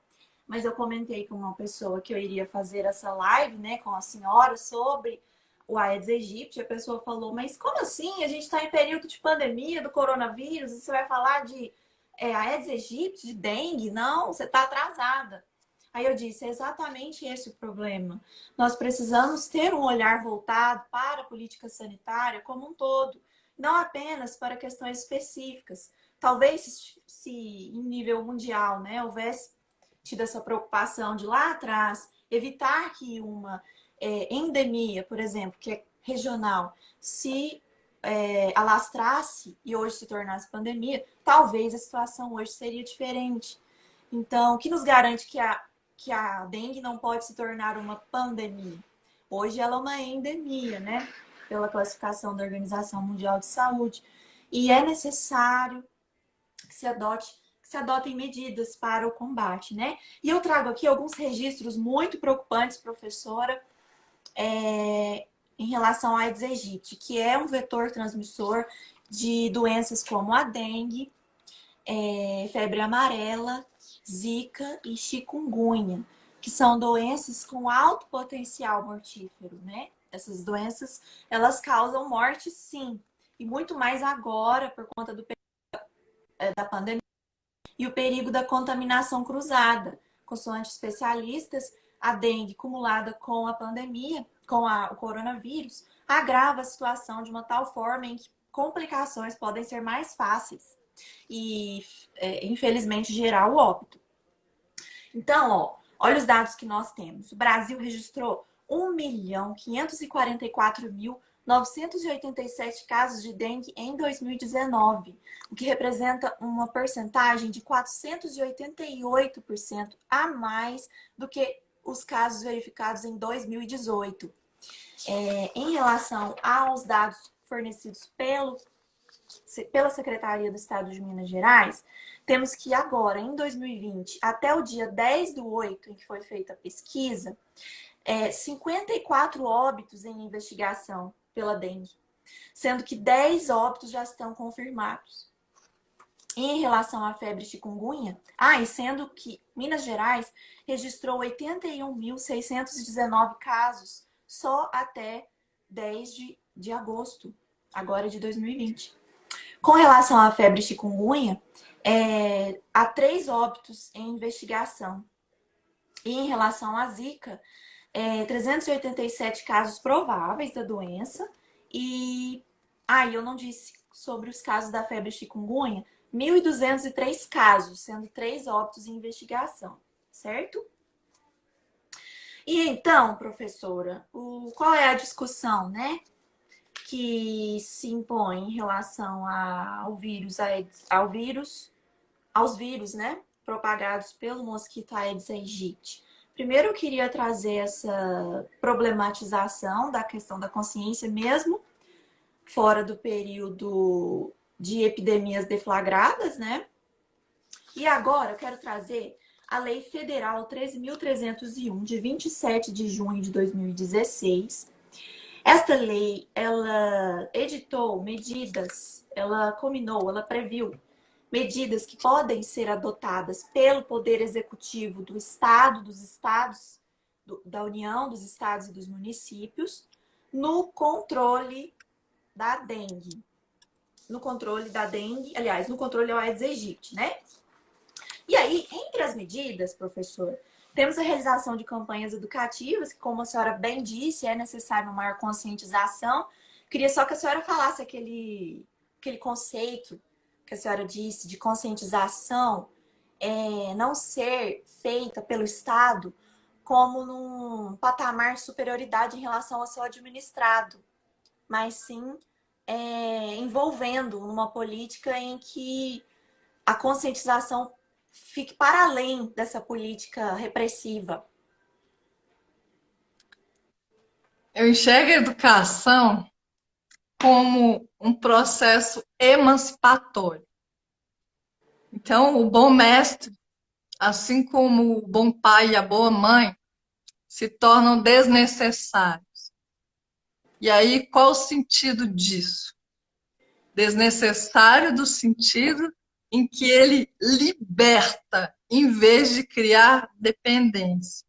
mas eu comentei com uma pessoa que eu iria fazer essa live, né, com a senhora sobre o Aedes aegypti. A pessoa falou, mas como assim? A gente está em período de pandemia do coronavírus e você vai falar de Aedes aegypti, de dengue? Não, você está atrasada. Aí eu disse, é exatamente esse o problema. Nós precisamos ter um olhar voltado para a política sanitária como um todo, não apenas para questões específicas. Talvez se em nível mundial, né, houvesse tido essa preocupação de lá atrás, evitar que uma endemia, por exemplo, que é regional, se alastrasse e hoje se tornasse pandemia, talvez a situação hoje seria diferente. Então, o que nos garante que a dengue não pode se tornar uma pandemia? Hoje ela é uma endemia, né? Pela classificação da Organização Mundial de Saúde. E é necessário que se adotem medidas para o combate, né? E eu trago aqui alguns registros muito preocupantes, professora, em relação à Aedes aegypti, que é um vetor transmissor de doenças como a dengue, febre amarela, zika e chikungunya, que são doenças com alto potencial mortífero, né? Essas doenças, elas causam morte, sim, e muito mais agora por conta da pandemia e o perigo da contaminação cruzada. Consoante especialistas, a dengue acumulada com a pandemia, com o coronavírus, agrava a situação de uma tal forma em que complicações podem ser mais fáceis e, infelizmente, gerar o óbito. Então, olha os dados que nós temos. O Brasil registrou 1.544.987 casos de dengue em 2019, o que representa uma percentagem de 488% a mais do que os casos verificados em 2018. Em relação aos dados fornecidos pela Secretaria do Estado de Minas Gerais, temos que agora, em 2020, até o dia 10/8, em que foi feita a pesquisa, 54 óbitos em investigação pela dengue, sendo que 10 óbitos já estão confirmados. E em relação à febre chikungunya, e sendo que Minas Gerais registrou 81.619 casos só até 10 de agosto, agora de 2020. Com relação à febre chikungunya, há 3 óbitos em investigação. E em relação à Zika, 387 casos prováveis da doença. E eu não disse sobre os casos da febre chikungunya, 1.203 casos, sendo 3 óbitos em investigação, certo? E então, professora, qual é a discussão, né, que se impõe em relação aos vírus, né, propagados pelo mosquito Aedes aegypti? Primeiro, eu queria trazer essa problematização da questão da consciência mesmo, fora do período de epidemias deflagradas, né? E agora eu quero trazer a Lei Federal 13.301, de 27 de junho de 2016. Esta lei, ela editou medidas, ela previu medidas que podem ser adotadas pelo Poder Executivo do Estado, dos Estados, da União, dos Estados e dos municípios, no controle da dengue. No controle da dengue, aliás, no controle ao Aedes aegypti, né? E aí, entre as medidas, professor, temos a realização de campanhas educativas, que, como a senhora bem disse, é necessário uma maior conscientização. Queria só que a senhora falasse aquele conceito que a senhora disse de conscientização não ser feita pelo Estado como num patamar de superioridade em relação ao seu administrado, mas sim envolvendo numa política em que a conscientização fique para além dessa política repressiva. Eu enxergo a educação como um processo emancipatório. Então, o bom mestre, assim como o bom pai e a boa mãe, se tornam desnecessários. E aí, qual o sentido disso? Desnecessário do sentido em que ele liberta, em vez de criar dependência.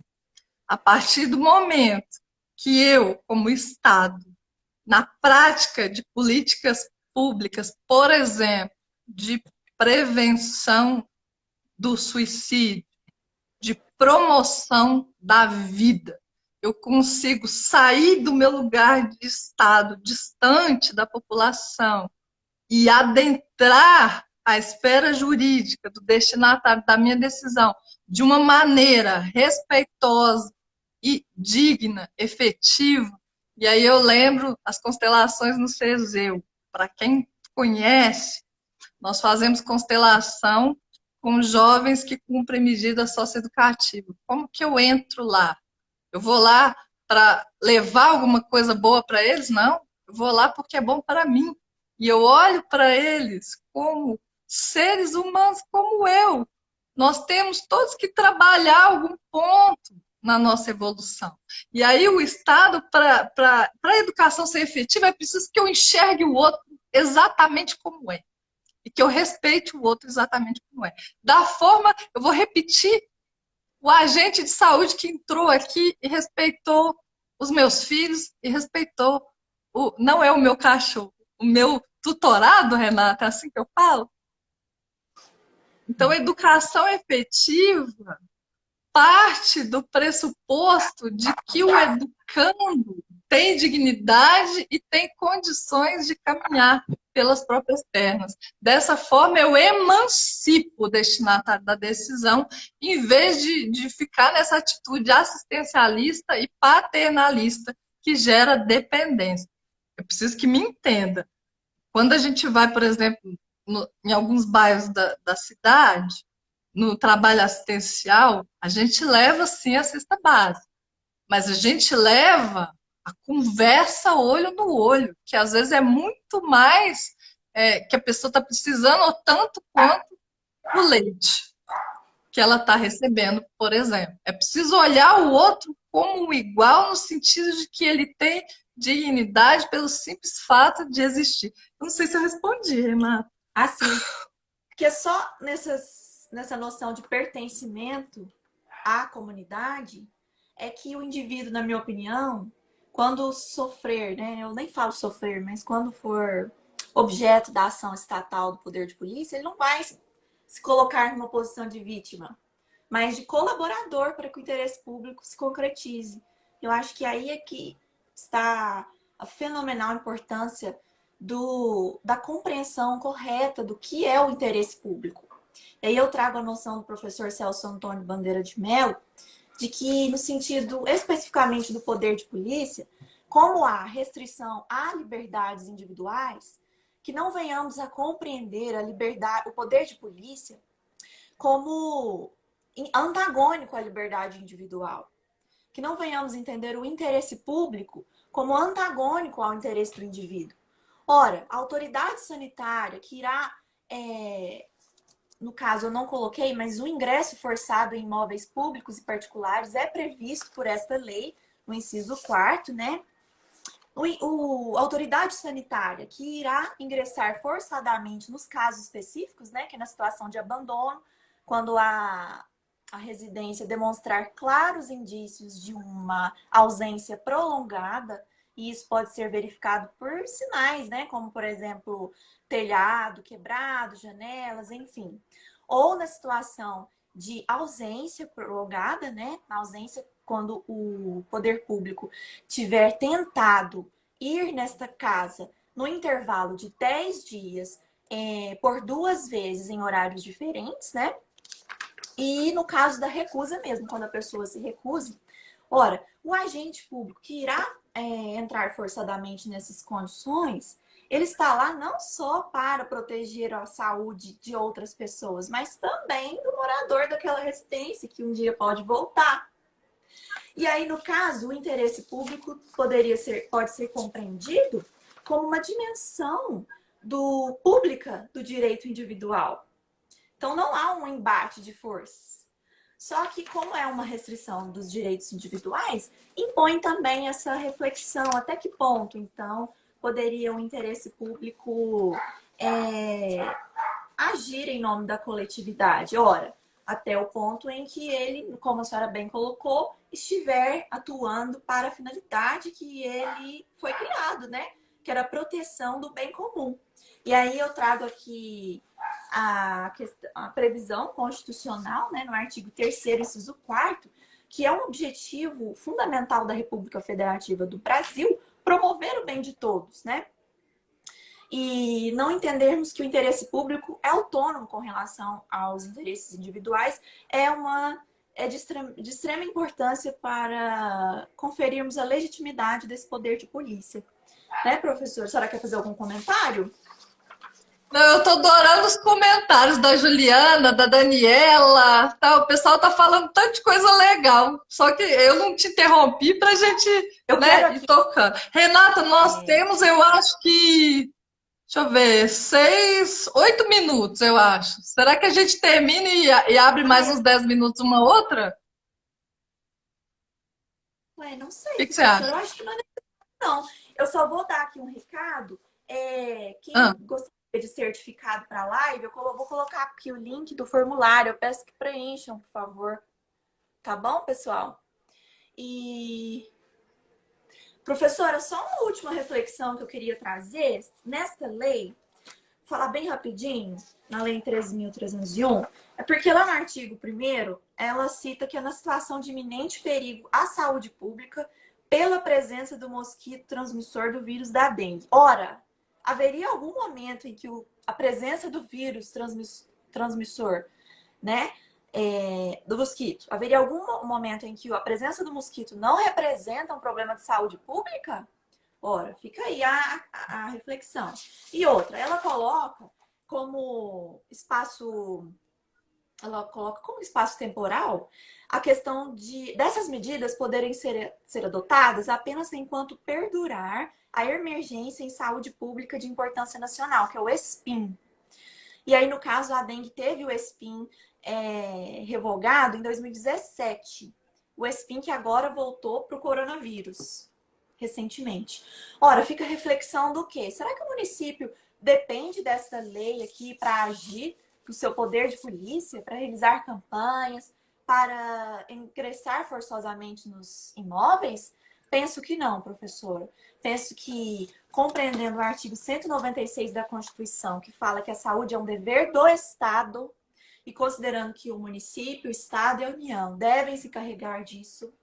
A partir do momento que eu, como Estado, na prática de políticas públicas, por exemplo, de prevenção do suicídio, de promoção da vida, eu consigo sair do meu lugar de Estado, distante da população, e adentrar a esfera jurídica do destinatário da minha decisão de uma maneira respeitosa e digna, efetiva. E aí eu lembro as constelações no Ceseu. Para quem conhece, nós fazemos constelação com jovens que cumprem medida socioeducativa. Como que eu entro lá? Eu vou lá para levar alguma coisa boa para eles? Não. Eu vou lá porque é bom para mim. E eu olho para eles como seres humanos como eu. Nós temos todos que trabalhar algum ponto na nossa evolução. E aí o Estado, para a educação ser efetiva, é preciso que eu enxergue o outro exatamente como é. E que eu respeite o outro exatamente como é. Da forma, eu vou repetir, o agente de saúde que entrou aqui e respeitou os meus filhos e respeitou, não é o meu cachorro, o meu tutorado, Renata, é assim que eu falo? Então, a educação efetiva parte do pressuposto de que o educando tem dignidade e tem condições de caminhar pelas próprias pernas. Dessa forma, eu emancipo o destinatário da decisão, em vez de ficar nessa atitude assistencialista e paternalista que gera dependência. Eu preciso que me entenda. Quando a gente vai, por exemplo, em alguns bairros da cidade, no trabalho assistencial, a gente leva sim a cesta básica, mas a gente leva a conversa olho no olho, que às vezes é muito mais que a pessoa está precisando, ou tanto quanto o leite que ela está recebendo, por exemplo. É preciso olhar o outro como um igual, no sentido de que ele tem dignidade pelo simples fato de existir. Eu não sei se eu respondi, Renata. Assim, porque só nessa noção de pertencimento à comunidade é que o indivíduo, na minha opinião, quando sofrer, né? Eu nem falo sofrer, mas quando for objeto da ação estatal do poder de polícia, ele não vai se colocar numa posição de vítima, mas de colaborador para que o interesse público se concretize. Eu acho que aí é que está a fenomenal importância da compreensão correta do que é o interesse público. E aí eu trago a noção do professor Celso Antônio Bandeira de Mello, de que, no sentido especificamente do poder de polícia, como há restrição a liberdades individuais, que não venhamos a compreender a liberdade, o poder de polícia como antagônico à liberdade individual. Que não venhamos entender o interesse público como antagônico ao interesse do indivíduo. Ora, a autoridade sanitária que irá, no caso eu não coloquei, mas o ingresso forçado em imóveis públicos e particulares é previsto por esta lei, no inciso 4º, né? A autoridade sanitária que irá ingressar forçadamente nos casos específicos, né, que é na situação de abandono, quando a residência demonstrar claros indícios de uma ausência prolongada, e isso pode ser verificado por sinais, né, como, por exemplo, telhado quebrado, janelas, enfim. Ou na situação de ausência prolongada, né, na ausência quando o poder público tiver tentado ir nesta casa no intervalo de 10 dias, por 2 vezes em horários diferentes, né? E no caso da recusa mesmo, quando a pessoa se recusa, ora, o agente público que irá entrar forçadamente nessas condições, ele está lá não só para proteger a saúde de outras pessoas, mas também do morador daquela residência, que um dia pode voltar. E aí, no caso, o interesse público pode ser compreendido como uma dimensão pública do direito individual. Então, não há um embate de forças. Só que, como é uma restrição dos direitos individuais, impõe também essa reflexão até que ponto, então, poderia o interesse público agir em nome da coletividade. Ora, até o ponto em que ele, como a senhora bem colocou, estiver atuando para a finalidade que ele foi criado, né? Que era a proteção do bem comum. E aí eu trago aqui a previsão constitucional, né, no artigo 3º, inciso 4º, que é um objetivo fundamental da República Federativa do Brasil, promover o bem de todos, né? E não entendermos que o interesse público é autônomo com relação aos interesses individuais é de extrema importância para conferirmos a legitimidade desse poder de polícia. Né, professor? A senhora quer fazer algum comentário? Não, eu tô adorando os comentários da Juliana, da Daniela, tá? O pessoal tá falando tanta de coisa legal. Só que eu não te interrompi pra gente, Eu quero né, ir aqui. tocando. Renata, nós temos, eu acho que, deixa eu ver, 8 minutos, eu acho. Será que a gente termina e abre mais uns 10 minutos uma outra? Ué, não O sei, que que você professor. acha? Eu acho que não é não. Eu só vou dar aqui um recado. Quem Ah, gostaria de certificado para a live, vou colocar aqui o link do formulário. Eu peço que preencham, por favor. Tá bom, pessoal? E, professora, só uma última reflexão que eu queria trazer. Nesta lei, falar bem rapidinho, na Lei 13.301, é porque lá no artigo 1º, ela cita que é na situação de iminente perigo à saúde pública pela presença do mosquito transmissor do vírus da dengue. Ora, haveria algum momento em que a presença do vírus transmissor, né, do mosquito, haveria algum momento em que a presença do mosquito não representa um problema de saúde pública? Ora, fica aí a reflexão. E outra, ela coloca como espaço ela coloca como espaço temporal a questão dessas medidas poderem ser adotadas apenas enquanto perdurar a emergência em saúde pública de importância nacional, que é o ESPIN. E aí, no caso, a dengue teve o ESPIN revogado em 2017. O ESPIN que agora voltou para o coronavírus, recentemente. Ora, fica a reflexão do quê? Será que o município depende dessa lei aqui para agir, do seu poder de polícia, para realizar campanhas, para ingressar forçosamente nos imóveis? Penso que não, professora. Penso que, compreendendo o artigo 196 da Constituição, que fala que a saúde é um dever do Estado, e considerando que o município, o Estado e a União devem se carregar disso,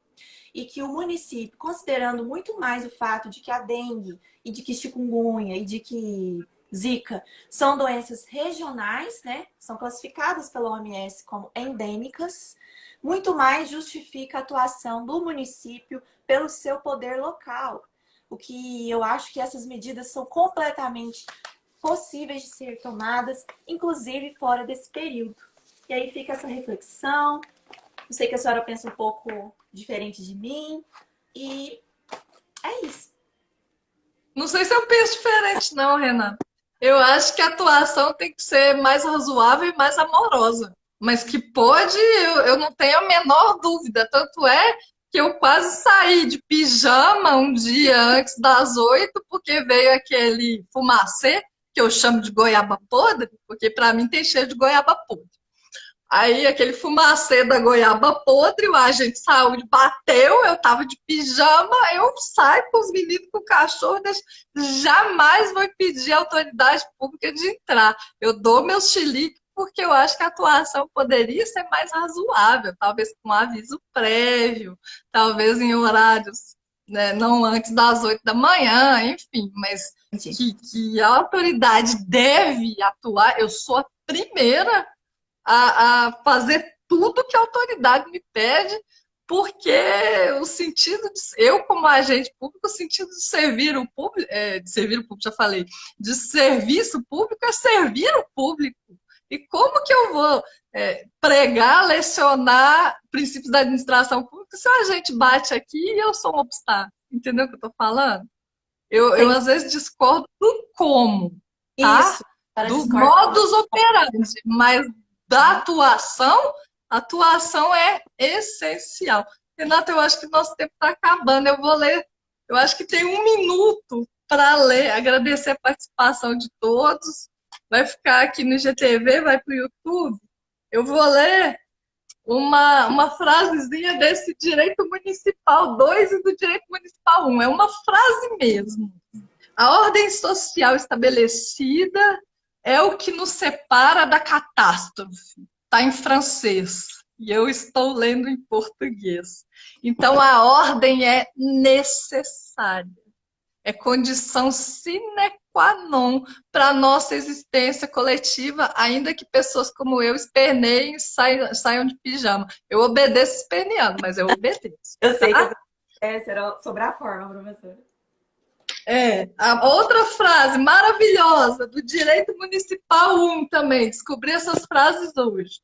e que o município, considerando muito mais o fato de que a dengue e de que chikungunya e de que Zika são doenças regionais, né? São classificadas pela OMS como endêmicas, muito mais justifica a atuação do município pelo seu poder local. O que eu acho que essas medidas são completamente possíveis de ser tomadas, inclusive fora desse período. E aí fica essa reflexão. Eu sei que a senhora pensa um pouco diferente de mim. E é isso. Não sei se eu penso diferente, não, Renan. Eu acho que a atuação tem que ser mais razoável e mais amorosa. Mas que pode, eu não tenho a menor dúvida. Tanto é que eu quase saí de pijama um dia antes das 8, porque veio aquele fumacê, que eu chamo de goiaba podre, porque para mim tem cheiro de goiaba podre. Aí aquele fumacê da goiaba podre, o agente de saúde bateu, eu tava de pijama, eu saio com os meninos, com o cachorro, jamais vou impedir a autoridade pública de entrar. Eu dou meu chilique porque eu acho que a atuação poderia ser mais razoável, talvez com aviso prévio, talvez em horários, né, não antes das 8 da manhã, enfim, mas que a autoridade deve atuar, eu sou a primeira a fazer tudo que a autoridade me pede, porque o sentido de eu como agente público, o sentido de servir o público, de servir o público, já falei, de serviço público é servir o público. E como que eu vou pregar, lecionar princípios da administração pública se a gente bate aqui e eu sou um obstáculo? Entendeu o que eu estou falando? Eu às vezes discordo do como, tá? Isso, para Do discordar. modus operandi, mas da atuação, a atuação é essencial. Renata, eu acho que nosso tempo está acabando. Eu vou ler, eu acho que tem 1 minuto para ler, agradecer a participação de todos. Vai ficar aqui no IGTV, vai para o YouTube. Eu vou ler uma frasezinha desse direito municipal 2 e do direito municipal 1. É uma frase mesmo. A ordem social estabelecida é o que nos separa da catástrofe. Está em francês e eu estou lendo em português. Então, a ordem é necessária. É condição sine qua non para a nossa existência coletiva, ainda que pessoas como eu esperneiem e saiam de pijama. Eu obedeço esperneando, mas eu obedeço. Eu sei Tá? que será sobre a forma, professora. A outra frase maravilhosa do Direito Municipal 1 também, descobri essas frases hoje.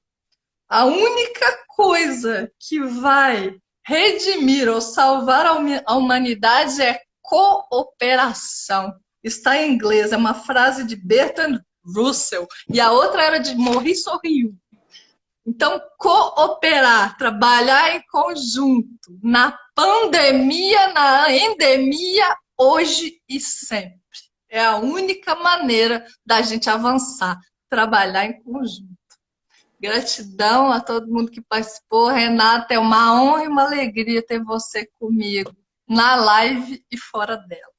A única coisa que vai redimir ou salvar a humanidade é cooperação. Está em inglês, é uma frase de Bertrand Russell, e a outra era de Maurice Horriu. Então, cooperar, trabalhar em conjunto, na pandemia, na endemia, hoje e sempre. É a única maneira da gente avançar, trabalhar em conjunto. Gratidão a todo mundo que participou. Renata, é uma honra e uma alegria ter você comigo, na live e fora dela.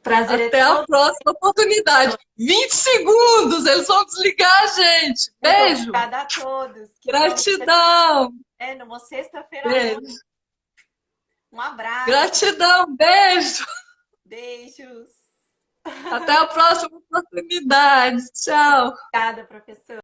Prazer Até a próxima oportunidade. 20 segundos, eles vão desligar a gente. Beijo. Obrigada a todos. Gratidão. Numa sexta-feira. Um abraço. Gratidão, beijo. Beijos. Até a próxima oportunidade. Tchau. Obrigada, professor.